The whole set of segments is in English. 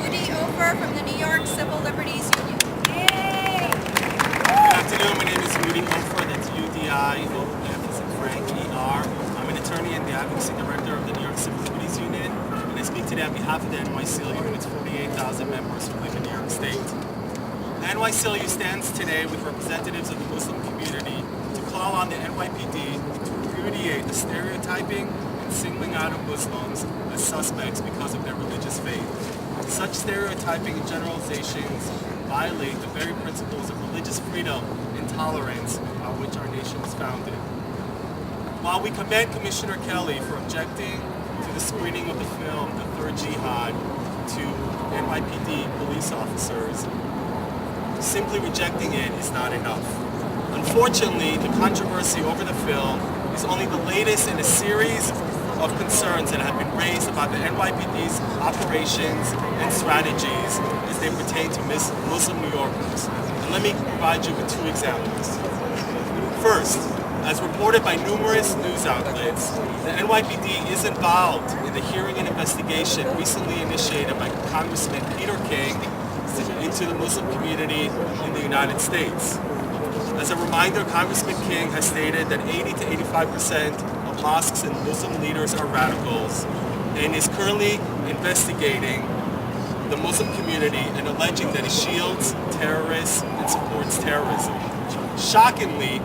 Udi Ofer from the New York Civil Liberties Union. Yay! Good afternoon, my name is Udi Ofer, that's UDI, F as in Frank, ER. I'm an attorney and the advocacy director of the New York Civil Liberties Union, and I speak today on behalf of the NYCLU and its 48,000 members who live in New York State. The NYCLU stands today with representatives of the Muslim community to call on the NYPD to repudiate the stereotyping and singling out of Muslims as suspects because of their religious faith. Such stereotyping and generalizations violate the very principles of religious freedom and tolerance on which our nation was founded. While we commend Commissioner Kelly for objecting to the screening of the film The Third Jihad to NYPD police officers, simply rejecting it is not enough. Unfortunately, the controversy over the film is only the latest in a series of concerns that have been raised about the NYPD's operations and strategies as they pertain to Muslim New Yorkers. And let me provide you with two examples. First, as reported by numerous news outlets, the NYPD is involved in the hearing and investigation recently initiated by Congressman Peter King into the Muslim community in the United States. As a reminder, Congressman King has stated that 80 to 85% of mosques and Muslim leaders are radicals and is currently investigating the Muslim community and alleging that it shields terrorists and supports terrorism. Shockingly,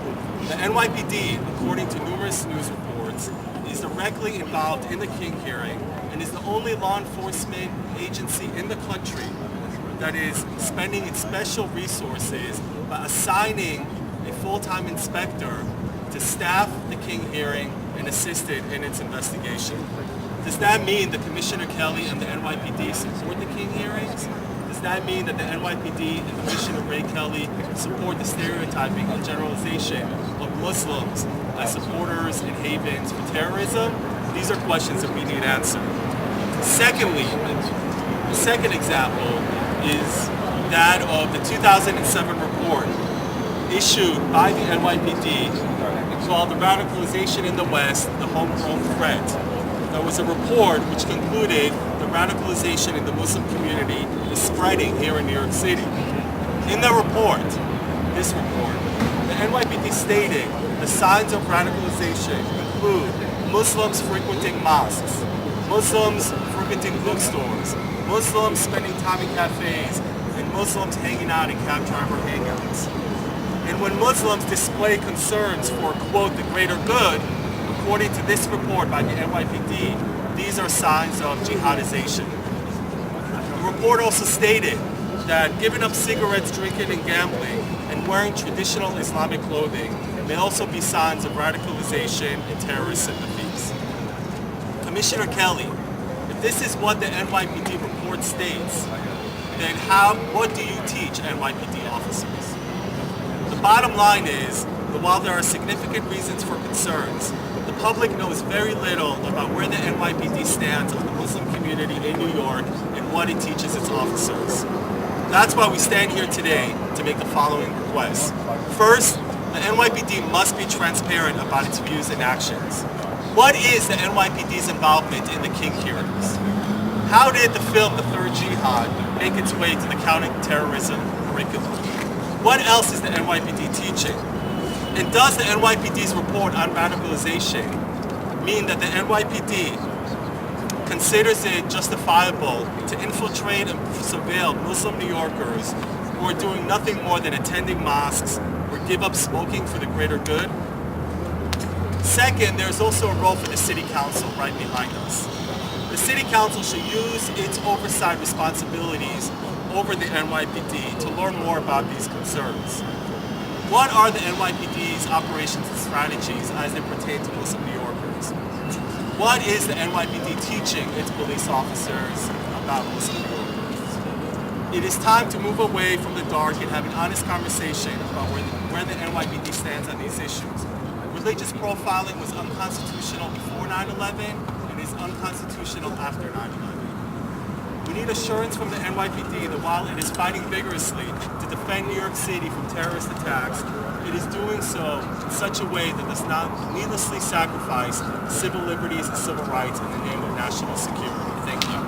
the NYPD, according to numerous news reports, is directly involved in the King hearing and is the only law enforcement agency in the country that is spending its special resources by assigning a full-time inspector to staff the King hearing and assist it in its investigation. Does that mean that Commissioner Kelly and the NYPD support the King hearings? Does that mean that the NYPD and Commissioner Ray Kelly support the stereotyping and generalization of Muslims as supporters and havens for terrorism? These are questions that we need answered. Secondly, the second example is that of the 2007 report issued by the NYPD called The Radicalization in the West, the Homegrown Threat. There was a report which concluded the radicalization in the Muslim community is spreading here in New York City. In the report, the NYPD stated the signs of radicalization include Muslims frequenting mosques, Muslims frequenting bookstores, Muslims spending time in cafes, and Muslims hanging out in cab driver hangouts. And when Muslims display concerns for, quote, the greater good, according to this report by the NYPD, these are signs of jihadization. The report also stated that giving up cigarettes, drinking, and gambling, and wearing traditional Islamic clothing may also be signs of radicalization and terrorist sympathies. Commissioner Kelly, if this is what the NYPD report states, then what do you teach NYPD officers? The bottom line is that while there are significant reasons for concerns, the public knows very little about where the NYPD stands on the Muslim community in New York and what it teaches its officers. That's why we stand here today to make the following requests. First, the NYPD must be transparent about its views and actions. What is the NYPD's involvement in the King hearings? How did the film The Third Jihad make its way to the counterterrorism curriculum? What else is the NYPD teaching? And does the NYPD's report on radicalization mean that the NYPD considers it justifiable to infiltrate and surveil Muslim New Yorkers who are doing nothing more than attending mosques or give up smoking for the greater good? Second, there's also a role for the City Council right behind us. The City Council should use its oversight responsibilities over the NYPD to learn more about these concerns. What are the NYPD's operations and strategies as they pertain to Muslim New Yorkers? What is the NYPD teaching its police officers about Muslim New Yorkers? It is time to move away from the dark and have an honest conversation about where the NYPD stands on these issues. Religious profiling was unconstitutional before 9/11 and is unconstitutional after 9/11. We need assurance from the NYPD that while it is fighting vigorously to defend New York City from terrorist attacks, it is doing so in such a way that does not needlessly sacrifice civil liberties and civil rights in the name of national security. Thank you.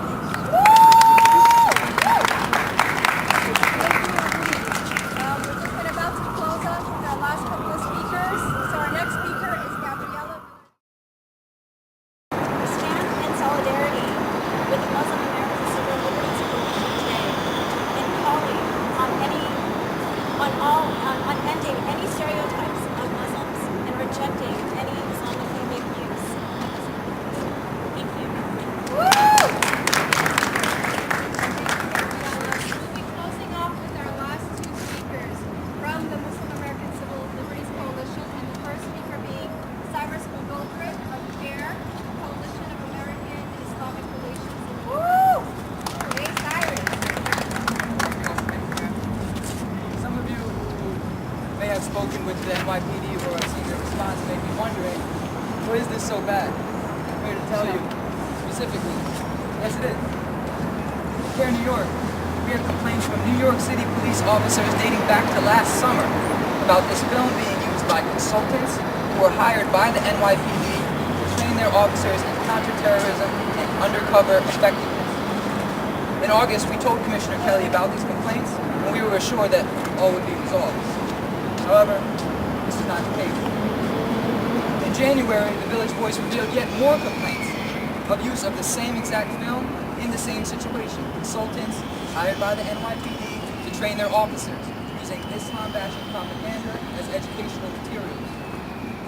to the NYPD or I've seen their response make me wondering, well, is this so bad? I'm here to tell you specifically, yes it is. Here in New York, we have complaints from New York City police officers dating back to last summer about this film being used by consultants who were hired by the NYPD to train their officers in counterterrorism and undercover effectiveness. In August, we told Commissioner Kelly about these complaints, and we were assured that all would be resolved. However, this is not the case. In January, the Village Voice revealed yet more complaints of use of the same exact film in the same situation. Consultants hired by the NYPD to train their officers using Islam-bashing propaganda as educational materials.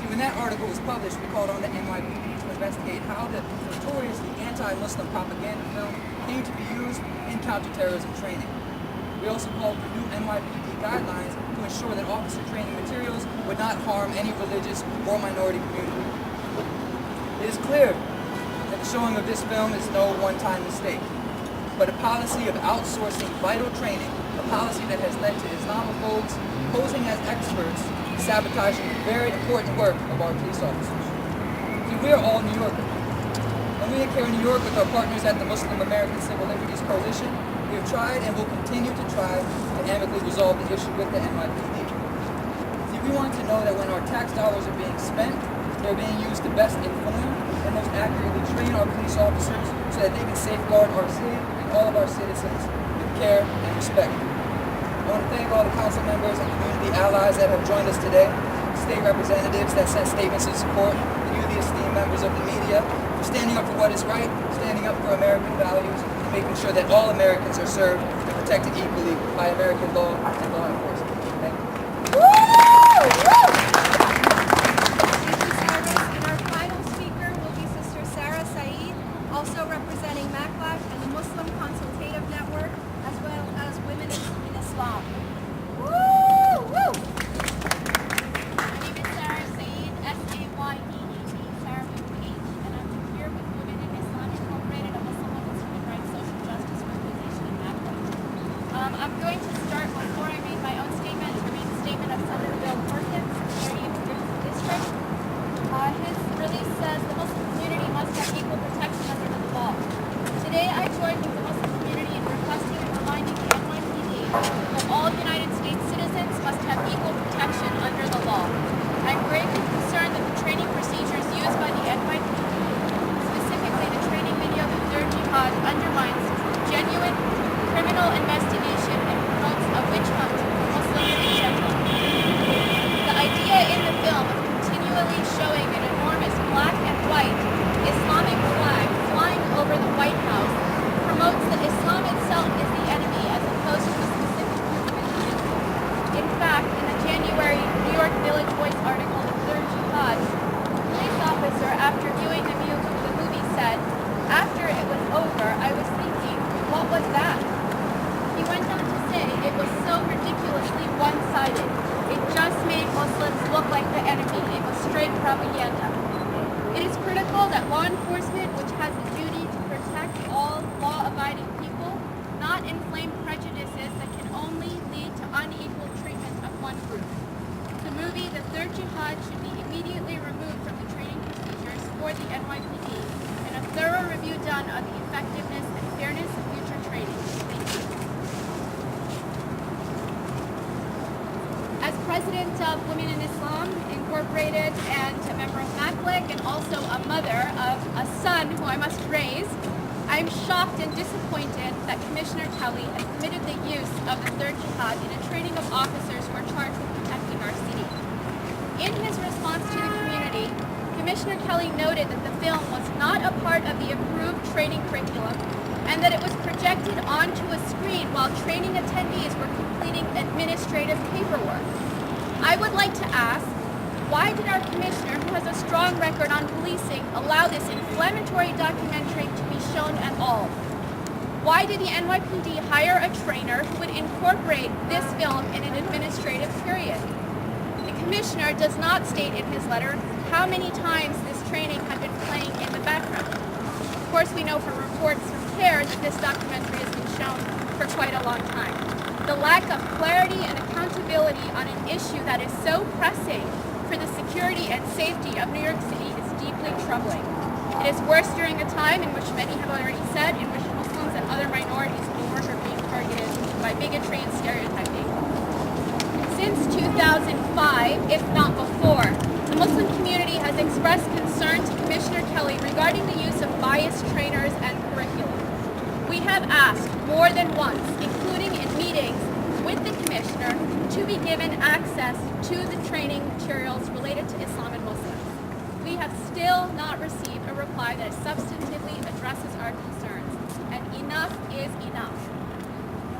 See, when that article was published, we called on the NYPD to investigate how the notoriously anti-Muslim propaganda film came to be used in counterterrorism training. We also called for new NYPD guidelines to ensure that officer training materials would not harm any religious or minority community. It is clear that the showing of this film is no one-time mistake, but a policy of outsourcing vital training, a policy that has led to Islamophobes posing as experts, sabotaging the very important work of our police officers. See, we are all New Yorkers. And we at CAIR New York, with our partners at the Muslim American Civil Liberties Coalition, we have tried and will continue to try to amicably resolve the issue with the NYPD. See, we want to know that when our tax dollars are being spent, they're being used to best inform and most accurately train our police officers so that they can safeguard our city and all of our citizens with care and respect. I want to thank all the council members and community allies that have joined us today, state representatives that sent statements of support, and you, the esteemed members of the media, for standing up for what is right, standing up for American values, and making sure that all Americans are served and protected equally by American law and law enforcement. Thank you. And our final speaker will be Sister Sayeed, also representing MACLAC and the Muslim Consultative Network, as well as Women in Islam. My name is Sayeed, Sayeed, Sarah with H, and I'm here with Women in Islam Incorporated, a Muslim women's human rights social justice organization in Macklin. I'm going to start before I read my own statement to read the statement of Senator Bill Perkins, 30th District. His release says the Muslim community must have equal protection under the law. Today I join with the Muslim community in requesting and reminding the NYPD that all United States citizens must have equal protection under the law. I'm gravely concerned that the training procedures used by the NYPD, specifically the training video of the Third Jihad, undermines genuine criminal investigation and promotes a witch hunt for Muslim agenda. The idea in the film of continually showing an enormous black and white Islamic flag flying over the White House promotes that Islam itself is the enemy as opposed to a specific group of individuals. In fact, in the January New York Village Voice article, The Third Jihad, a police officer, after viewing the movie, said, "After it was over, I was thinking, what was that?" He went on to say it was so ridiculously one-sided. It just made Muslims look like the enemy. It was straight propaganda. It is critical that law enforcement, which has the duty to protect all law-abiding people, not inflame prejudices that can only lead to unequal treatment of one group. The movie The Third Jihad should be immediately removed from the training procedures for the NYPD and a thorough review done of the effectiveness and fairness of future training. Thank you. As president of Women in Islam Incorporated and a member of MACLIC and also a mother of a son who I must raise, I am shocked and disappointed that Commissioner Kelly has permitted the use of the Third Jihad in a training of officers who are charged with protecting our city. In his response to the community, Commissioner Kelly noted that the film was not a part of the approved training curriculum and that it was projected onto a screen while training attendees were completing administrative paperwork. I would like to ask, why did our commissioner, who has a strong record on policing, allow this inflammatory documentary to be shown at all? Why did the NYPD hire a trainer who would incorporate this film in an administrative period? The commissioner does not state in his letter how many times this training had been playing in the background. Of course, we know from reports from CAIR that this documentary has been shown for quite a long time. The lack of clarity and accountability on an issue that is so pressing for the security and safety of New York City is deeply troubling. It is worse during a time in which many have already said, in which Muslims and other minorities in New York are being targeted by bigotry and stereotyping. Since 2005, if not before, the Muslim community has expressed concern to Commissioner Kelly regarding the use of biased trainers and curriculum. We have asked more than once, including in meetings with the Commissioner, to be given access to the training materials related to Islam and Muslims. We have still not received a reply that substantively addresses our concerns, and enough is enough.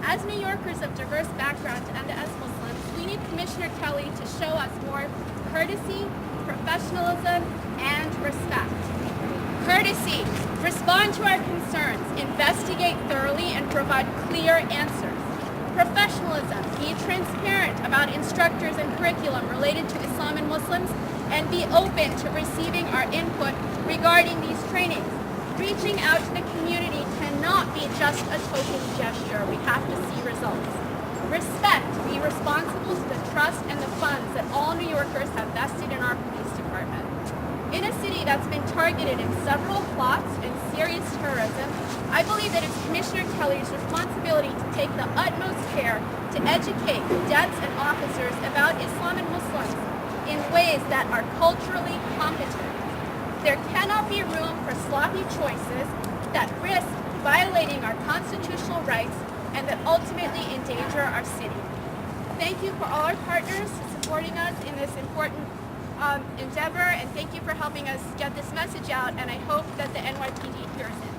As New Yorkers of diverse backgrounds and as Muslims, we need Commissioner Kelly to show us more courtesy, professionalism, and respect. Courtesy, respond to our concerns, investigate thoroughly, and provide clear answers. Professionalism, be transparent about instructors and curriculum related to Islam and Muslims, and be open to receiving our input regarding these trainings. Reaching out to the community cannot be just a token gesture. We have to see results. Respect, be responsible to the trust and the funds that all New Yorkers have vested in our police department. In a city that's been targeted in several plots and serious terrorism, I believe that it's Commissioner Kelly's responsibility to take the utmost care to educate cadets and officers about Islam and Muslims in ways that are culturally competent. There cannot be room for sloppy choices that risk violating our constitutional rights and that ultimately endanger our city. Thank you for all our partners supporting us in this important endeavor, and thank you for helping us get this message out, and I hope that the NYPD hears it.